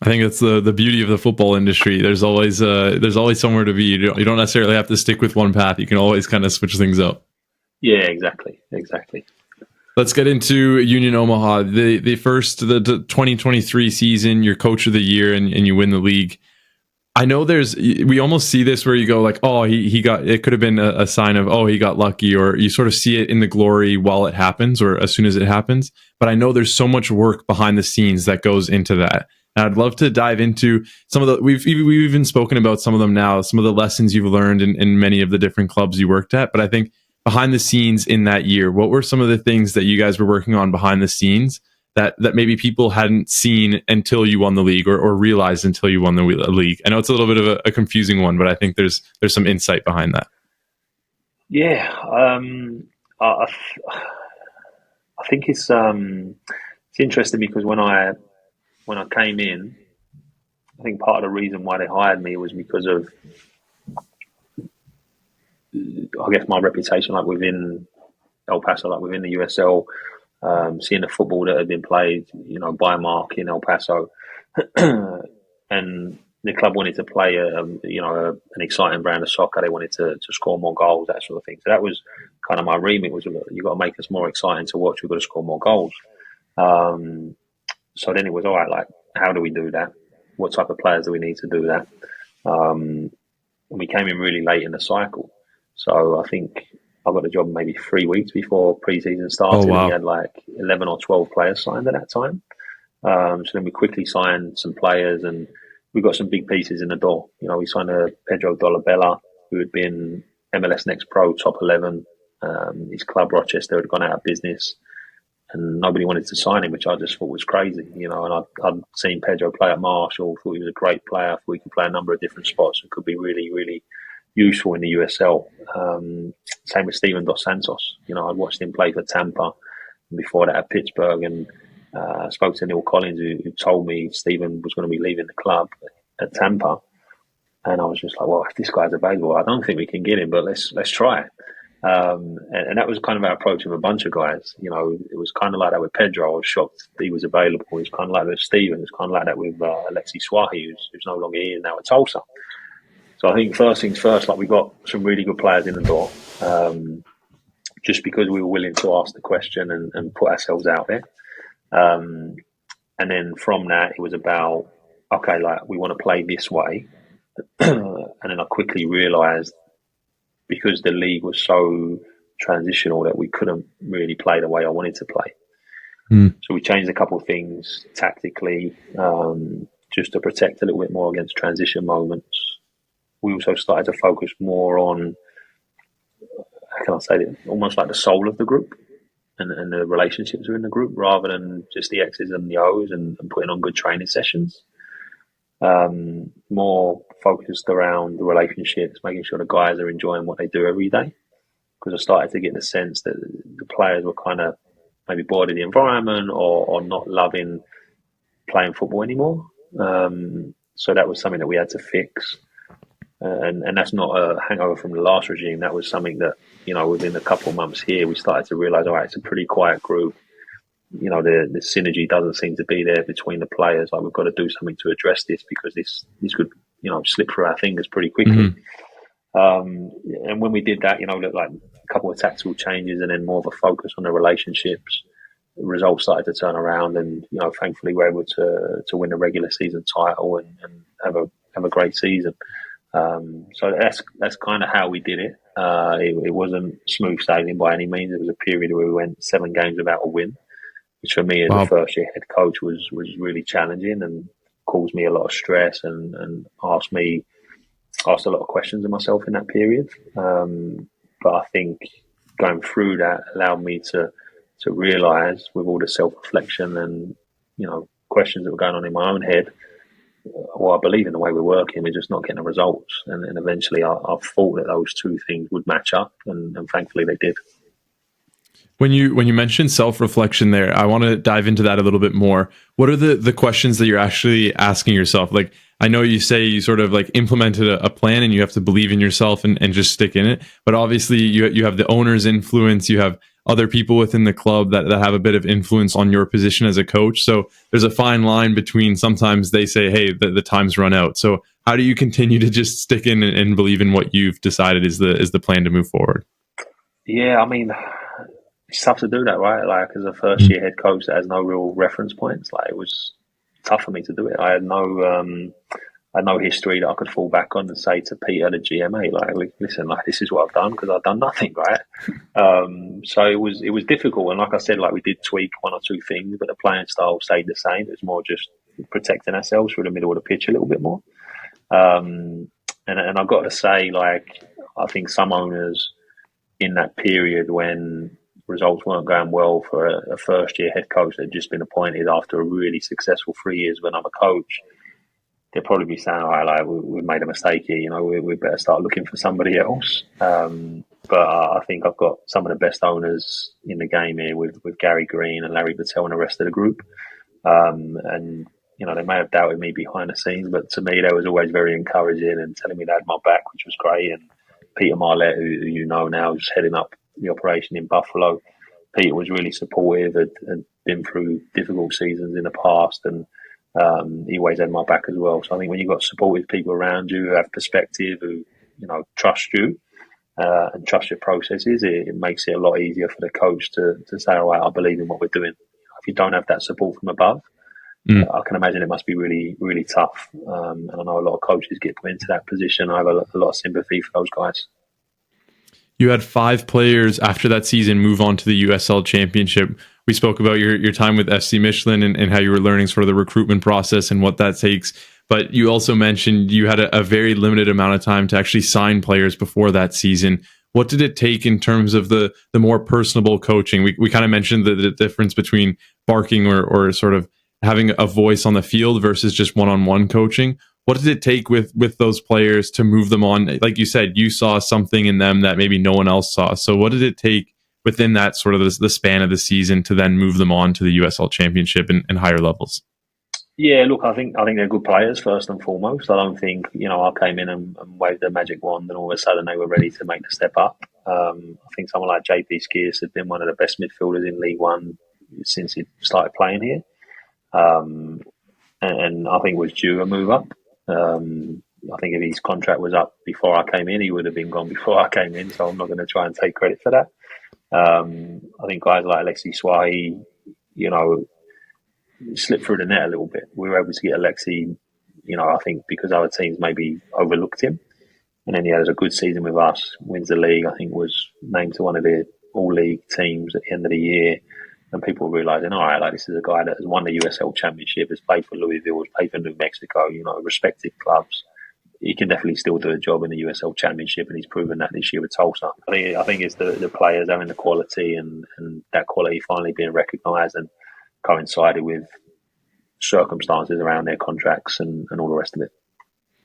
I think that's the beauty of the football industry. There's always somewhere to be. You don't necessarily have to stick with one path. You can always kind of switch things up. Yeah, exactly. Let's get into Union Omaha. The 2023 season, you're coach of the year and you win the league. I know we almost see this where you go like, oh, he got, it could have been a sign of, oh, he got lucky, or you sort of see it in the glory while it happens or as soon as it happens. But I know there's so much work behind the scenes that goes into that. And I'd love to dive into some of we've even spoken about some of them now, some of the lessons you've learned in many of the different clubs you worked at. But I think behind the scenes in that year, what were some of the things that you guys were working on behind the scenes that maybe people hadn't seen until you won the league or realized until you won the league? I know it's a little bit of a confusing one, but I think there's some insight behind that. Yeah, I think it's interesting because when I came in, I think part of the reason why they hired me was because of, I guess, my reputation, like within El Paso, like within the USL, seeing the football that had been played, by Mark in El Paso, and the club wanted to play, an exciting brand of soccer. They wanted to score more goals, that sort of thing. So that was kind of my remit. Was you got to make us more exciting to watch. We've got to score more goals. So then it was all right. Like, how do we do that? What type of players do we need to do that? And we came in really late in the cycle. So I think I got the job maybe 3 weeks before pre-season started. Oh, wow. We had like 11 or 12 players signed at that time. So then we quickly signed some players and we got some big pieces in the door. We signed a Pedro Dolabella, who had been MLS Next Pro top 11. His club, Rochester, had gone out of business and nobody wanted to sign him, which I just thought was crazy. And I'd seen Pedro play at Marshall, thought he was a great player, thought he could play a number of different spots and could be really, really useful in the USL. Same with Steven Dos Santos. I'd watched him play for Tampa and before that at Pittsburgh, and spoke to Neil Collins, who told me Steven was going to be leaving the club at Tampa. And I was just like, well, if this guy's available, I don't think we can get him, but let's try it. And that was kind of our approach with a bunch of guys. It was kind of like that with Pedro. I was shocked he was available. It was kind of like that with Steven. It was kind of like that with Alexi Swahi, who's no longer here now at Tulsa. So I think first things first, like we got some really good players in the door, just because we were willing to ask the question and put ourselves out there. And then from that, it was about, okay, like we want to play this way. And then I quickly realised, because the league was so transitional, that we couldn't really play the way I wanted to play. So we changed a couple of things tactically, just to protect a little bit more against transition moments. We also started to focus more on, how can I say it, almost like the soul of the group and the relationships within the group, rather than just the X's and the O's and putting on good training sessions. More focused around the relationships, making sure the guys are enjoying what they do every day. Because I started to get the sense that the players were kind of maybe bored of the environment or not loving playing football anymore. So that was something that we had to fix. And that's not a hangover from the last regime. That was something that, within a couple of months here, we started to realise, all right, it's a pretty quiet group. The synergy doesn't seem to be there between the players. Like, we've got to do something to address this, because this could, slip through our fingers pretty quickly. And when we did that, like a couple of tactical changes and then more of a focus on the relationships, the results started to turn around, and thankfully we're able to win a regular season title and have a great season. So that's kind of how we did it. It wasn't smooth sailing by any means. It was a period where we went 7 games without a win, which for me as a first year head coach was really challenging and caused me a lot of stress and asked a lot of questions of myself in that period. But I think going through that allowed me to realise, with all the self-reflection and questions that were going on in my own head, well, I believe in the way we're working, we're just not getting the results. And eventually I thought that those two things would match up, and thankfully they did. When you mentioned self-reflection there, I want to dive into that a little bit more. What are the questions that you're actually asking yourself? Like, I know you say you sort of like implemented a plan and you have to believe in yourself and just stick in it. But obviously you have the owner's influence, you have other people within the club that have a bit of influence on your position as a coach. So there's a fine line between sometimes they say, hey, the time's run out. So how do you continue to just stick in and believe in what you've decided is the plan to move forward? Yeah, I mean, it's tough to do that, right? Like, as a first year head coach that has no real reference points, like, it was tough for me to do it. I had no history that I could fall back on and say to Peter, the GMA, like, listen, like, this is what I've done, because I've done nothing, right? So it was difficult, and like I said, like, we did tweak one or two things, but the playing style stayed the same. It was more just protecting ourselves through the middle of the pitch a little bit more. And I've got to say, like, I think some owners in that period when results weren't going well for a first year head coach that had just been appointed after a really successful 3 years with another coach, they'll probably be saying, all right, like, we've made a mistake here, you know, we better start looking for somebody else. But I think I've got some of the best owners in the game here with Gary Green and Larry Battelle and the rest of the group. And, you know, they may have doubted me behind the scenes, but to me, they was always very encouraging and telling me they had my back, which was great. And Peter Marlett, who you know now, is heading up the operation in Buffalo. Peter was really supportive, had been through difficult seasons in the past, and he always had my back as well. So I think when you've got supportive people around you who have perspective, who, you know, trust you and trust your processes, it makes it a lot easier for the coach to say, all right, I believe in what we're doing. If you don't have that support from above, I can imagine it must be really, really tough. And I know a lot of coaches get put into that position. I have a lot of sympathy for those guys. You had 5 players after that season move on to the USL Championship. We spoke about your time with FC Midtjylland and how you were learning sort of the recruitment process and what that takes. But you also mentioned you had a very limited amount of time to actually sign players before that season. What did it take in terms of the more personable coaching? We kind of mentioned the difference between barking or sort of having a voice on the field versus just one-on-one coaching. What did it take with those players to move them on? Like you said, you saw something in them that maybe no one else saw. So what did it take within that sort of the span of the season to then move them on to the USL Championship and higher levels? Yeah, look, I think they're good players first and foremost. I don't think, you know, I came in and waved a magic wand and all of a sudden they were ready to make the step up. I think someone like JP Skiers had been one of the best midfielders in League One since he started playing here. And I think was due a move up. I think if his contract was up before I came in, he would have been gone before I came in. So I'm not going to try and take credit for that. I think guys like Alexi Swahi, you know, slipped through the net a little bit. We were able to get Alexi, you know, I think because other teams maybe overlooked him. And then he had a good season with us, wins the league, I think was named to one of the all-league teams at the end of the year. And people were realising, all right, like, this is a guy that has won the USL Championship, has played for Louisville, has played for New Mexico, you know, respected clubs. He can definitely still do a job in the USL Championship, and he's proven that this year with Tulsa. I think it's the players having the quality and that quality finally being recognised and coincided with circumstances around their contracts and all the rest of it.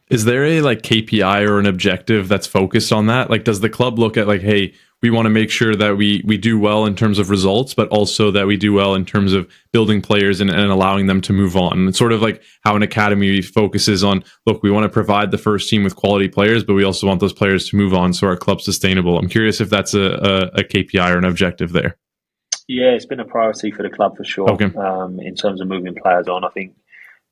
Is there a like KPI or an objective that's focused on that? Like, does the club look at like, hey, we want to make sure that we do well in terms of results, but also that we do well in terms of building players and allowing them to move on? It's sort of like how an academy focuses on, look, we want to provide the first team with quality players, but we also want those players to move on so our club's sustainable. I'm curious if that's a KPI or an objective there. Yeah, it's been a priority for the club for sure. Okay. In terms of moving players on, I think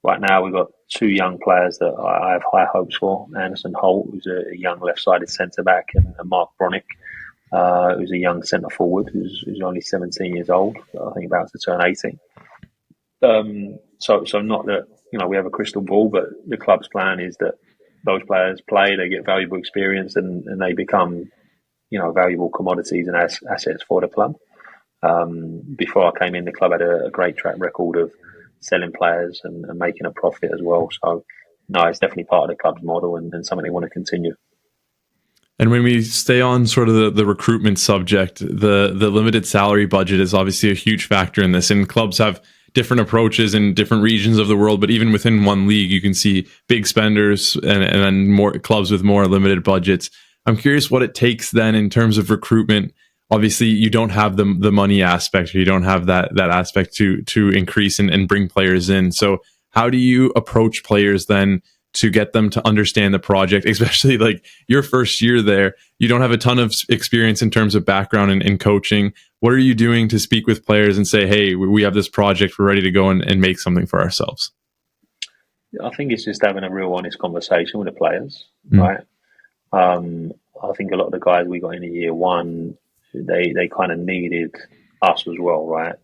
right now we've got 2 young players that I have high hopes for. Anderson Holt, who's a young left-sided centre-back, and Mark Bronick, who's a young centre-forward who's only 17 years old, I think about to turn 18. So not that, you know, we have a crystal ball, but the club's plan is that those players play, they get valuable experience, and they become, you know, valuable commodities and assets for the club. Before I came in, the club had a great track record of selling players and making a profit as well. So, no, it's definitely part of the club's model and something they want to continue. And when we stay on sort of the recruitment subject, the limited salary budget is obviously a huge factor in this. And clubs have different approaches in different regions of the world, but even within one league, you can see big spenders and then more clubs with more limited budgets. I'm curious what it takes then in terms of recruitment. Obviously, you don't have the money aspect, or you don't have that aspect to increase and bring players in. So how do you approach players then to get them to understand the project, especially like your first year there? You don't have a ton of experience in terms of background in coaching. What are you doing to speak with players and say, hey, we have this project, we're ready to go and make something for ourselves? I think it's just having a real honest conversation with the players, right? I think a lot of the guys we got in year one, they kind of needed us as well, right?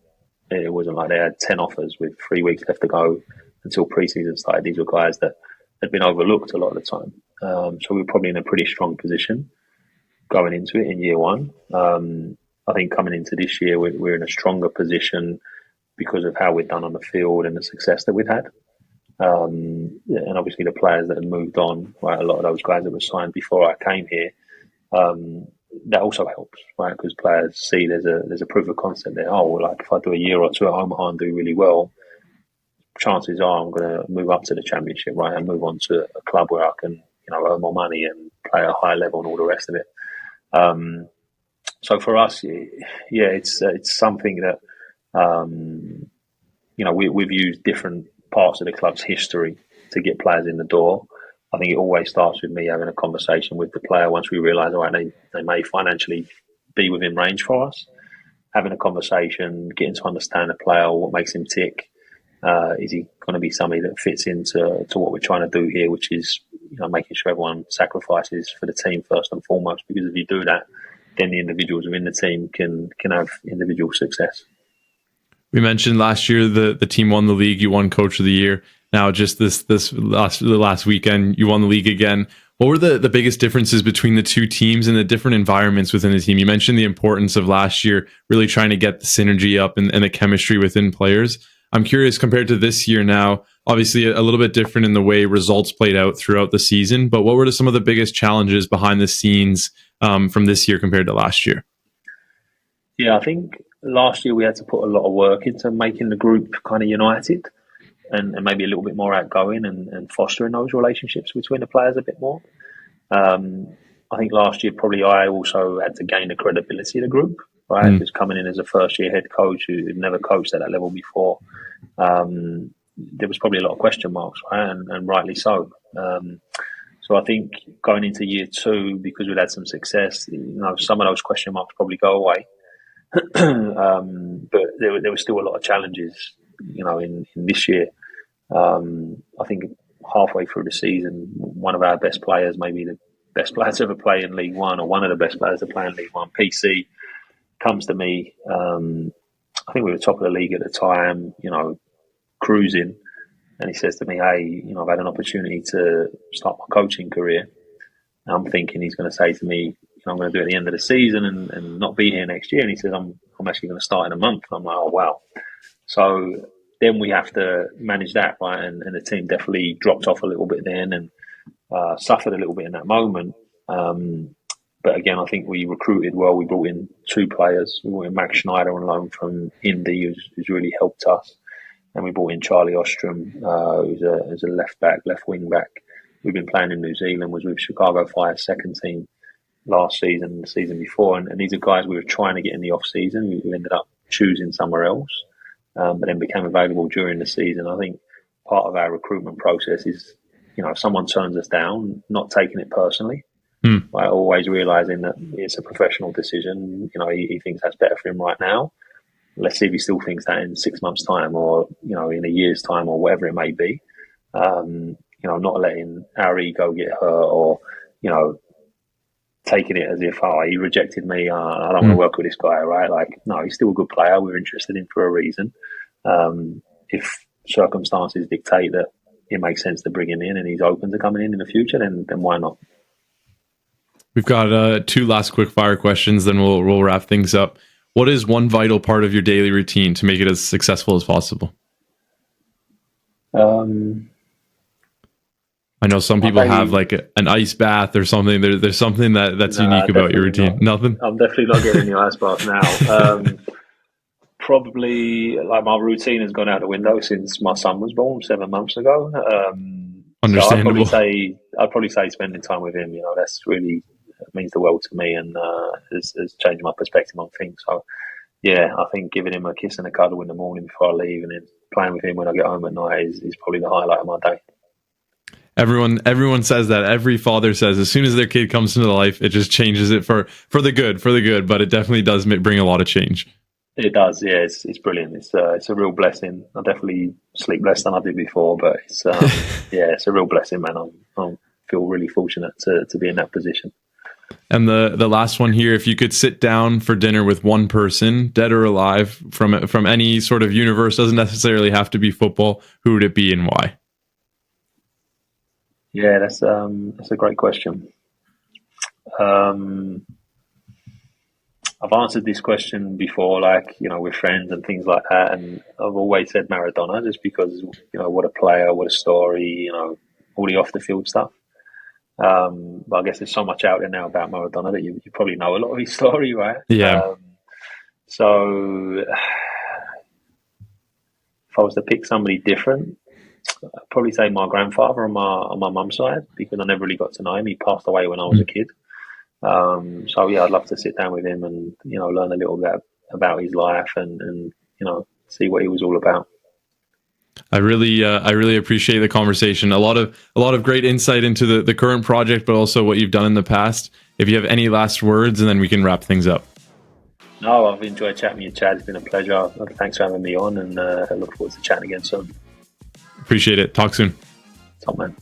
It wasn't like they had 10 offers with 3 weeks left to go until pre-season started. These were guys that had been overlooked a lot of the time. So we were probably in a pretty strong position going into it in year one. I think coming into this year, we're in a stronger position because of how we've done on the field and the success that we've had. And obviously the players that have moved on, right? A lot of those guys that were signed before I came here, that also helps, right? Because players see there's a proof of concept there. Oh, well, like if I do a year or two at Omaha and do really well, chances are I'm going to move up to the championship, right? And move on to a club where I can, earn more money and play at a high level and all the rest of it. So for us, yeah, it's something that, we've used different parts of the club's history to get players in the door. I think it always starts with me having a conversation with the player once we realise, all right, they may financially be within range for us. Having a conversation, getting to understand the player, what makes him tick. Is he going to be somebody that fits into what we're trying to do here, which is making sure everyone sacrifices for the team first and foremost, because if you do that, then the individuals within the team can have individual success. We mentioned last year the team won the league. You won Coach of the Year. Now, just the last weekend, you won the league again. What were the biggest differences between the two teams and the different environments within the team? You mentioned the importance of last year, really trying to get the synergy up and the chemistry within players. I'm curious, compared to this year now, obviously a little bit different in the way results played out throughout the season, but what were some of the biggest challenges behind the scenes from this year compared to last year? Yeah, I think last year we had to put a lot of work into making the group kind of united and maybe a little bit more outgoing and fostering those relationships between the players a bit more. I think last year probably I also had to gain the credibility of the group, right? Just coming in as a first-year head coach who'd never coached at that level before. There was probably a lot of question marks, right? And rightly so. So I think going into year two, because we'd had some success, some of those question marks probably go away. But there were still a lot of challenges, in this year. I think halfway through the season, one of our best players, maybe the best player to ever play in League One, or one of the best players to play in League One, PC, comes to me. I think we were top of the league at the time, cruising. And he says to me, hey, I've had an opportunity to start my coaching career. And I'm thinking he's going to say to me, I'm going to do it at the end of the season and not be here next year. And he says, I'm actually going to start in a month. And I'm like, oh, wow. So then we have to manage that, right? And the team definitely dropped off a little bit then and suffered a little bit in that moment. But again, I think we recruited well. We brought in two players. We brought in Max Schneider on loan from Indy, who's really helped us. And we brought in Charlie Ostrom, who's a left wing back. We've been playing in New Zealand, was with Chicago Fire's second team last season, the season before. And these are guys we were trying to get in the off season. We ended up choosing somewhere else, but then became available during the season. I think part of our recruitment process is, if someone turns us down, not taking it personally. Right? Always realising that it's a professional decision. He thinks that's better for him right now. Let's see if he still thinks that in 6 months' time, or in a year's time, or whatever it may be. Not letting our ego get hurt, or taking it as if, he rejected me. I don't want to work with this guy, right? Like, no, he's still a good player. We're interested in him for a reason. If circumstances dictate that it makes sense to bring him in and he's open to coming in the future, then why not? We've got two last quick fire questions, then we'll wrap things up. What is one vital part of your daily routine to make it as successful as possible? I know some people have like an ice bath or something. There's something that's unique about your routine. Not. Nothing? I'm definitely not getting the ice bath now. Probably, like, my routine has gone out the window since my son was born 7 months ago. Understandable. So I'd probably say spending time with him. That's really means the world to me, and has changed my perspective on things. So, yeah, I think giving him a kiss and a cuddle in the morning before I leave, and then playing with him when I get home at night is probably the highlight of my day. Everyone says that. Every father says as soon as their kid comes into life, it just changes it for the good. But it definitely does bring a lot of change. It does, yeah. It's brilliant. It's a real blessing. I definitely sleep less than I did before, but it's yeah, it's a real blessing, man. I feel really fortunate to be in that position. And the last one here, if you could sit down for dinner with one person, dead or alive, from any sort of universe, doesn't necessarily have to be football, who would it be and why? Yeah, that's a great question. I've answered this question before, like, with friends and things like that, and I've always said Maradona, just because, what a player, what a story, all the off the field stuff. But I guess there's so much out there now about Maradona that you probably know a lot of his story, right? Yeah. So if I was to pick somebody different, I'd probably say my grandfather on my mum's side, because I never really got to know him. He passed away when I was a kid. So yeah, I'd love to sit down with him and learn a little bit about his life and see what he was all about. I really appreciate the conversation. A lot of great insight into the current project, but also what you've done in the past. If you have any last words, and then we can wrap things up. No, I've enjoyed chatting with you, Chad. It's been a pleasure. Thanks for having me on, and I look forward to chatting again soon. Appreciate it. Talk soon. Top man.